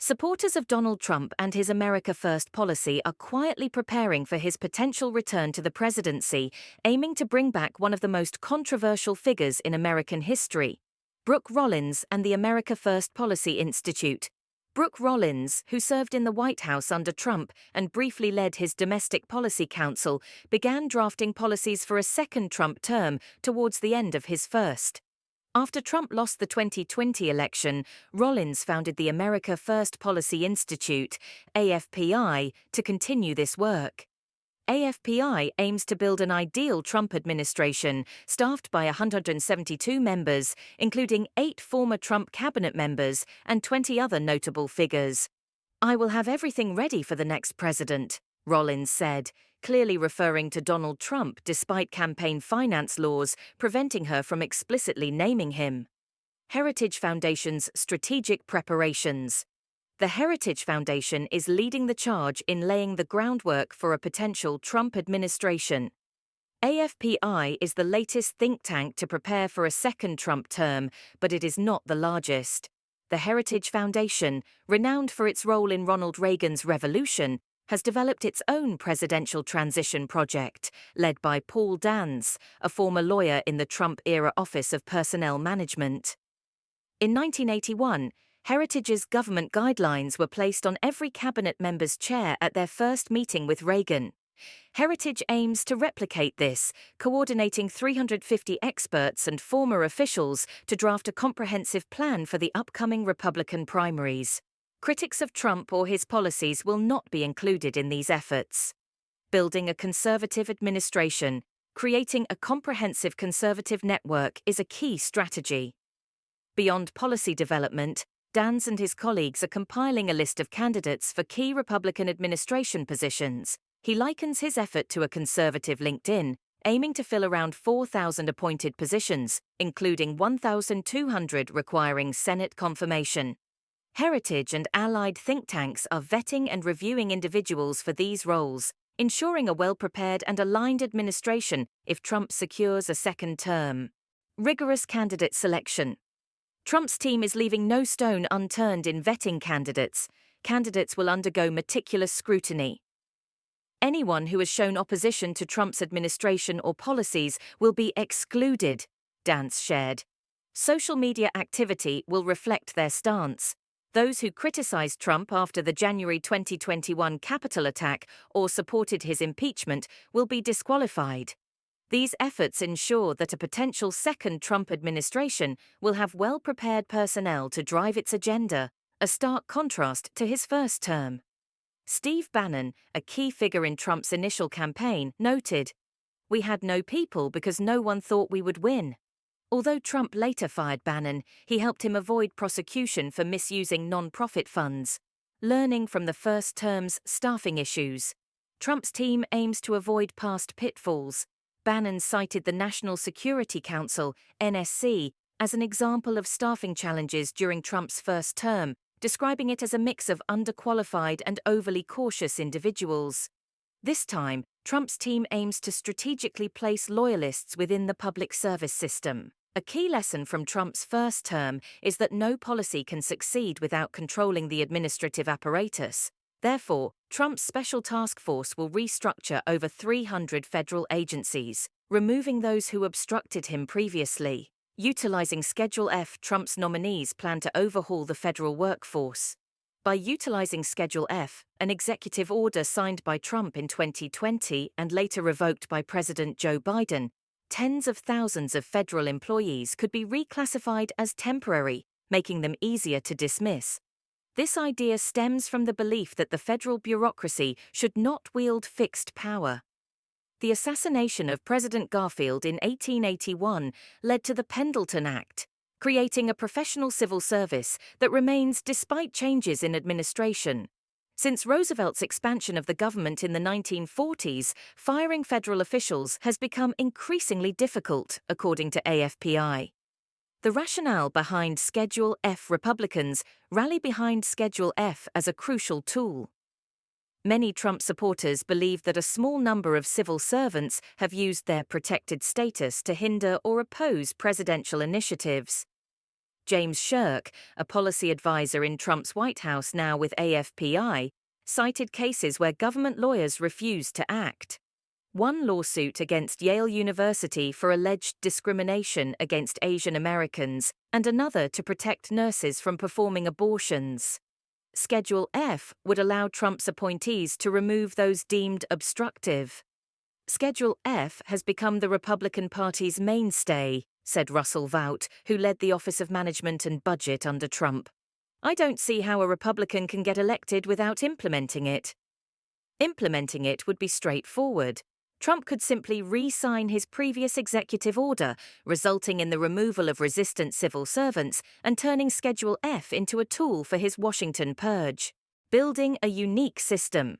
Supporters of Donald Trump and his America First policy are quietly preparing for his potential return to the presidency, aiming to bring back one of the most controversial figures in American history, Brooke Rollins and the America First Policy Institute. Brooke Rollins, who served in the White House under Trump and briefly led his Domestic Policy Council, began drafting policies for a second Trump term towards the end of his first. After Trump lost the 2020 election, Rollins founded the America First Policy Institute, AFPI, to continue this work. AFPI aims to build an ideal Trump administration, staffed by 172 members, including 8 former Trump cabinet members and 20 other notable figures. "I will have everything ready for the next president," Rollins said, clearly referring to Donald Trump despite campaign finance laws preventing her from explicitly naming him. Heritage Foundation's strategic preparations. The Heritage Foundation is leading the charge in laying the groundwork for a potential Trump administration. AFPI is the latest think tank to prepare for a second Trump term, but it is not the largest. The Heritage Foundation, renowned for its role in Ronald Reagan's revolution, has developed its own presidential transition project, led by Paul Dance, a former lawyer in the Trump-era Office of Personnel Management. In 1981, Heritage's government guidelines were placed on every cabinet member's chair at their first meeting with Reagan. Heritage aims to replicate this, coordinating 350 experts and former officials to draft a comprehensive plan for the upcoming Republican primaries. Critics of Trump or his policies will not be included in these efforts. Building a conservative administration, creating a comprehensive conservative network is a key strategy. Beyond policy development, Dance and his colleagues are compiling a list of candidates for key Republican administration positions. He likens his effort to a conservative LinkedIn, aiming to fill around 4,000 appointed positions, including 1,200 requiring Senate confirmation. Heritage and allied think tanks are vetting and reviewing individuals for these roles, ensuring a well-prepared and aligned administration if Trump secures a second term. Rigorous candidate selection. Trump's team is leaving no stone unturned in vetting candidates. Candidates will undergo meticulous scrutiny. Anyone who has shown opposition to Trump's administration or policies will be excluded, Dance shared. Social media activity will reflect their stance. Those who criticized Trump after the January 2021 Capitol attack or supported his impeachment will be disqualified. These efforts ensure that a potential second Trump administration will have well-prepared personnel to drive its agenda, a stark contrast to his first term. Steve Bannon, a key figure in Trump's initial campaign, noted, "We had no people because no one thought we would win." Although Trump later fired Bannon, he helped him avoid prosecution for misusing non-profit funds. Learning from the first term's staffing issues, Trump's team aims to avoid past pitfalls. Bannon cited the National Security Council, NSC, as an example of staffing challenges during Trump's first term, describing it as a mix of underqualified and overly cautious individuals. This time, Trump's team aims to strategically place loyalists within the public service system. A key lesson from Trump's first term is that no policy can succeed without controlling the administrative apparatus. Therefore, Trump's special task force will restructure over 300 federal agencies, removing those who obstructed him previously. Utilizing Schedule F, Trump's nominees plan to overhaul the federal workforce. By utilizing Schedule F, an executive order signed by Trump in 2020 and later revoked by President Joe Biden, tens of thousands of federal employees could be reclassified as temporary, making them easier to dismiss. This idea stems from the belief that the federal bureaucracy should not wield fixed power. The assassination of President Garfield in 1881 led to the Pendleton Act, creating a professional civil service that remains despite changes in administration. Since Roosevelt's expansion of the government in the 1940s, firing federal officials has become increasingly difficult, according to AFPI. The rationale behind Schedule F Republicans rally behind Schedule F as a crucial tool. Many Trump supporters believe that a small number of civil servants have used their protected status to hinder or oppose presidential initiatives. James Shirk, a policy advisor in Trump's White House now with AFPI, cited cases where government lawyers refused to act. One lawsuit against Yale University for alleged discrimination against Asian Americans, and another to protect nurses from performing abortions. Schedule F would allow Trump's appointees to remove those deemed obstructive. Schedule F has become the Republican Party's mainstay, said Russell Vought, who led the Office of Management and Budget under Trump. I don't see how a Republican can get elected without implementing it. Implementing it would be straightforward. Trump could simply re-sign his previous executive order, resulting in the removal of resistant civil servants and turning Schedule F into a tool for his Washington purge. Building a unique system.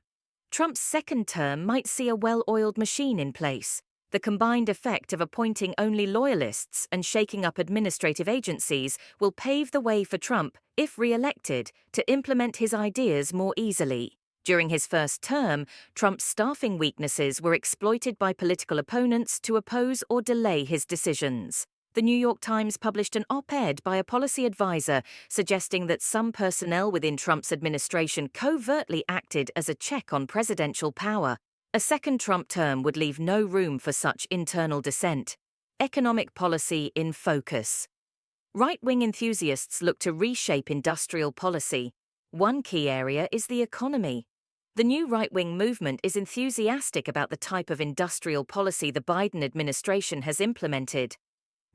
Trump's second term might see a well-oiled machine in place. The combined effect of appointing only loyalists and shaking up administrative agencies will pave the way for Trump, if re-elected, to implement his ideas more easily. During his first term, Trump's staffing weaknesses were exploited by political opponents to oppose or delay his decisions. The New York Times published an op-ed by a policy advisor suggesting that some personnel within Trump's administration covertly acted as a check on presidential power. A second Trump term would leave no room for such internal dissent. Economic policy in focus. Right-wing enthusiasts look to reshape industrial policy. One key area is the economy. The new right-wing movement is enthusiastic about the type of industrial policy the Biden administration has implemented.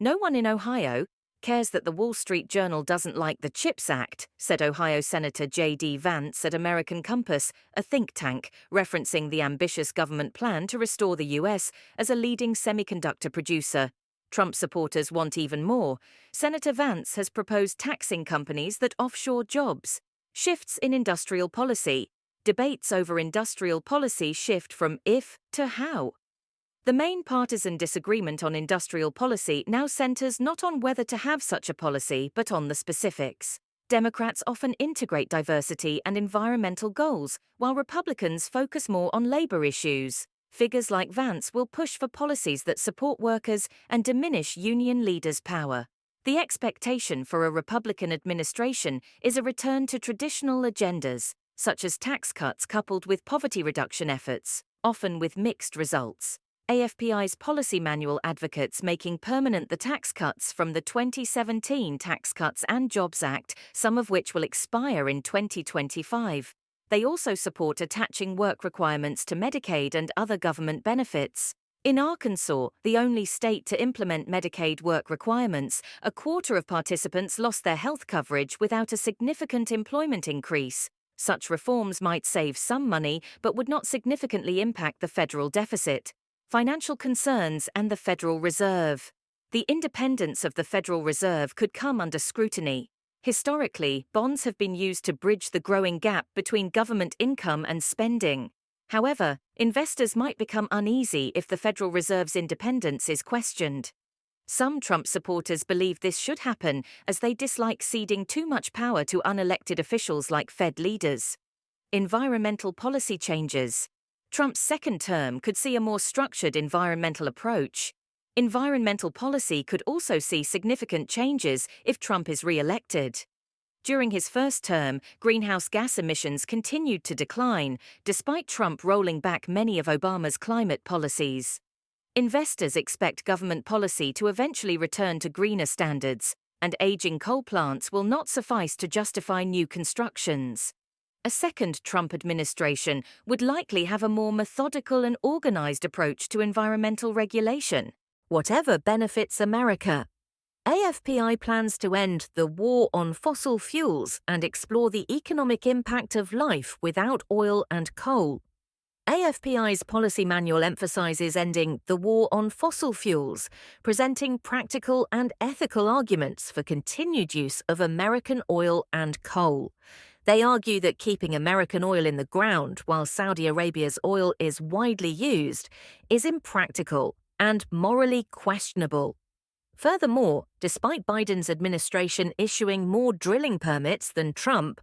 No one in Ohio cares that the Wall Street Journal doesn't like the CHIPS Act, said Ohio Senator J.D. Vance at American Compass, a think tank, referencing the ambitious government plan to restore the U.S. as a leading semiconductor producer. Trump supporters want even more. Senator Vance has proposed taxing companies that offshore jobs. Shifts in industrial policy. Debates over industrial policy shift from if to how. The main partisan disagreement on industrial policy now centers not on whether to have such a policy, but on the specifics. Democrats often integrate diversity and environmental goals, while Republicans focus more on labor issues. Figures like Vance will push for policies that support workers and diminish union leaders' power. The expectation for a Republican administration is a return to traditional agendas, such as tax cuts coupled with poverty reduction efforts, often with mixed results. AFPI's policy manual advocates making permanent the tax cuts from the 2017 Tax Cuts and Jobs Act, some of which will expire in 2025. They also support attaching work requirements to Medicaid and other government benefits. In Arkansas, the only state to implement Medicaid work requirements, a quarter of participants lost their health coverage without a significant employment increase. Such reforms might save some money but would not significantly impact the federal deficit. Financial concerns and the Federal Reserve. The independence of the Federal Reserve could come under scrutiny. Historically, bonds have been used to bridge the growing gap between government income and spending. However, investors might become uneasy if the Federal Reserve's independence is questioned. Some Trump supporters believe this should happen as they dislike ceding too much power to unelected officials like Fed leaders. Environmental policy changes. Trump's second term could see a more structured environmental approach. Environmental policy could also see significant changes if Trump is re-elected. During his first term, greenhouse gas emissions continued to decline, despite Trump rolling back many of Obama's climate policies. Investors expect government policy to eventually return to greener standards, and aging coal plants will not suffice to justify new constructions. A second Trump administration would likely have a more methodical and organized approach to environmental regulation, whatever benefits America. AFPI plans to end the war on fossil fuels and explore the economic impact of life without oil and coal. AFPI's policy manual emphasizes ending the war on fossil fuels, presenting practical and ethical arguments for continued use of American oil and coal. They argue that keeping American oil in the ground while Saudi Arabia's oil is widely used is impractical and morally questionable. Furthermore, despite Biden's administration issuing more drilling permits than Trump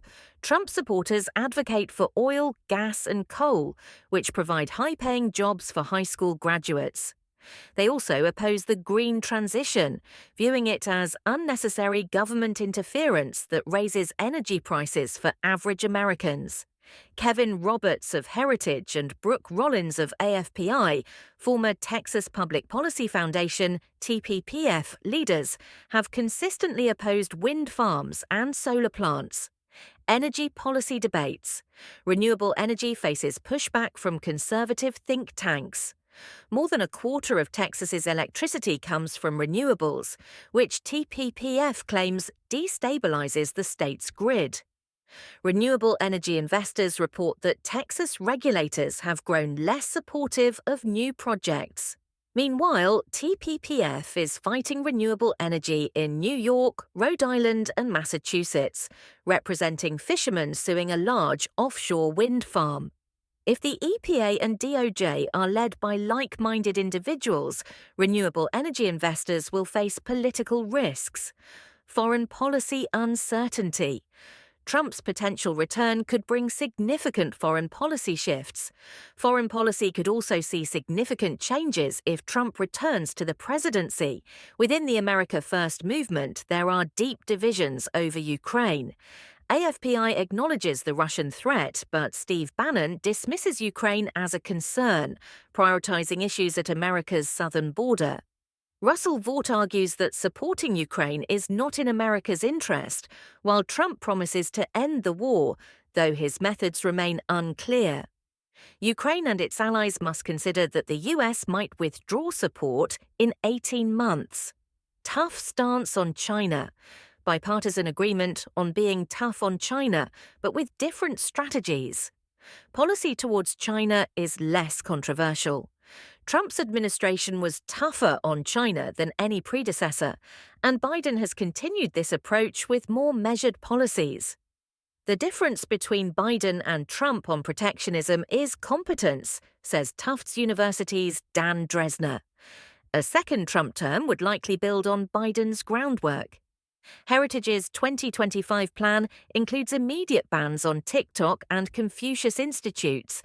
supporters advocate for oil, gas, and coal, which provide high-paying jobs for high school graduates. They also oppose the green transition, viewing it as unnecessary government interference that raises energy prices for average Americans. Kevin Roberts of Heritage and Brooke Rollins of AFPI, former Texas Public Policy Foundation (TPPF) leaders, have consistently opposed wind farms and solar plants. Energy policy debates. Renewable energy faces pushback from conservative think tanks. More than a quarter of Texas's electricity comes from renewables, which TPPF claims destabilizes the state's grid. Renewable energy investors report that Texas regulators have grown less supportive of new projects. Meanwhile, TPPF is fighting renewable energy in New York, Rhode Island, and Massachusetts, representing fishermen suing a large offshore wind farm. If the EPA and DOJ are led by like-minded individuals, renewable energy investors will face political risks. Foreign policy uncertainty. Trump's potential return could bring significant foreign policy shifts. Foreign policy could also see significant changes if Trump returns to the presidency. Within the America First movement, there are deep divisions over Ukraine. AFPI acknowledges the Russian threat, but Steve Bannon dismisses Ukraine as a concern, prioritizing issues at America's southern border. Russell Vought argues that supporting Ukraine is not in America's interest, while Trump promises to end the war, though his methods remain unclear. Ukraine and its allies must consider that the US might withdraw support in 18 months. Tough stance on China. Bipartisan agreement on being tough on China, but with different strategies. Policy towards China is less controversial. Trump's administration was tougher on China than any predecessor, and Biden has continued this approach with more measured policies. The difference between Biden and Trump on protectionism is competence, says Tufts University's Dan Dresner. A second Trump term would likely build on Biden's groundwork. Heritage's 2025 plan includes immediate bans on TikTok and Confucius Institutes,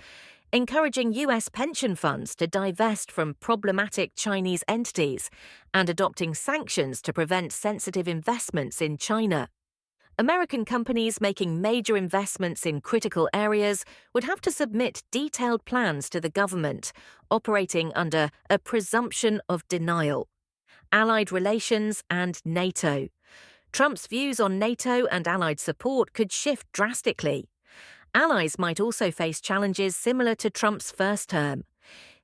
encouraging U.S. pension funds to divest from problematic Chinese entities, and adopting sanctions to prevent sensitive investments in China. American companies making major investments in critical areas would have to submit detailed plans to the government, operating under a presumption of denial. Allied relations and NATO. Trump's views on NATO and Allied support could shift drastically. Allies might also face challenges similar to Trump's first term.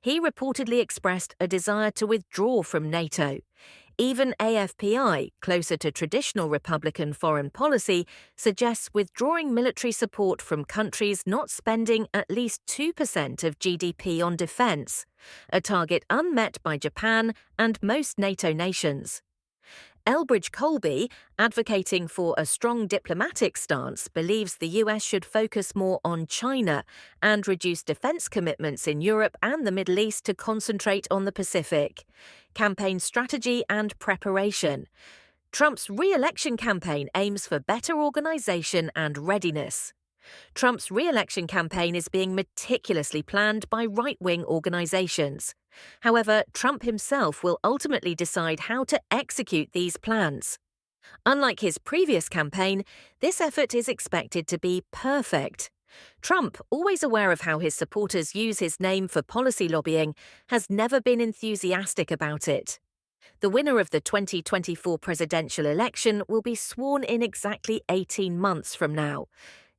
He reportedly expressed a desire to withdraw from NATO. Even AFPI, closer to traditional Republican foreign policy, suggests withdrawing military support from countries not spending at least 2% of GDP on defense, a target unmet by Japan and most NATO nations. Elbridge Colby, advocating for a strong diplomatic stance, believes the US should focus more on China and reduce defense commitments in Europe and the Middle East to concentrate on the Pacific. Campaign strategy and preparation. Trump's re-election campaign aims for better organization and readiness. Trump's re-election campaign is being meticulously planned by right-wing organizations. However, Trump himself will ultimately decide how to execute these plans. Unlike his previous campaign, this effort is expected to be perfect. Trump, always aware of how his supporters use his name for policy lobbying, has never been enthusiastic about it. The winner of the 2024 presidential election will be sworn in exactly 18 months from now.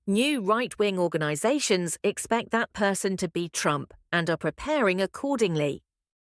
New right-wing organizations expect that person to be Trump and are preparing accordingly.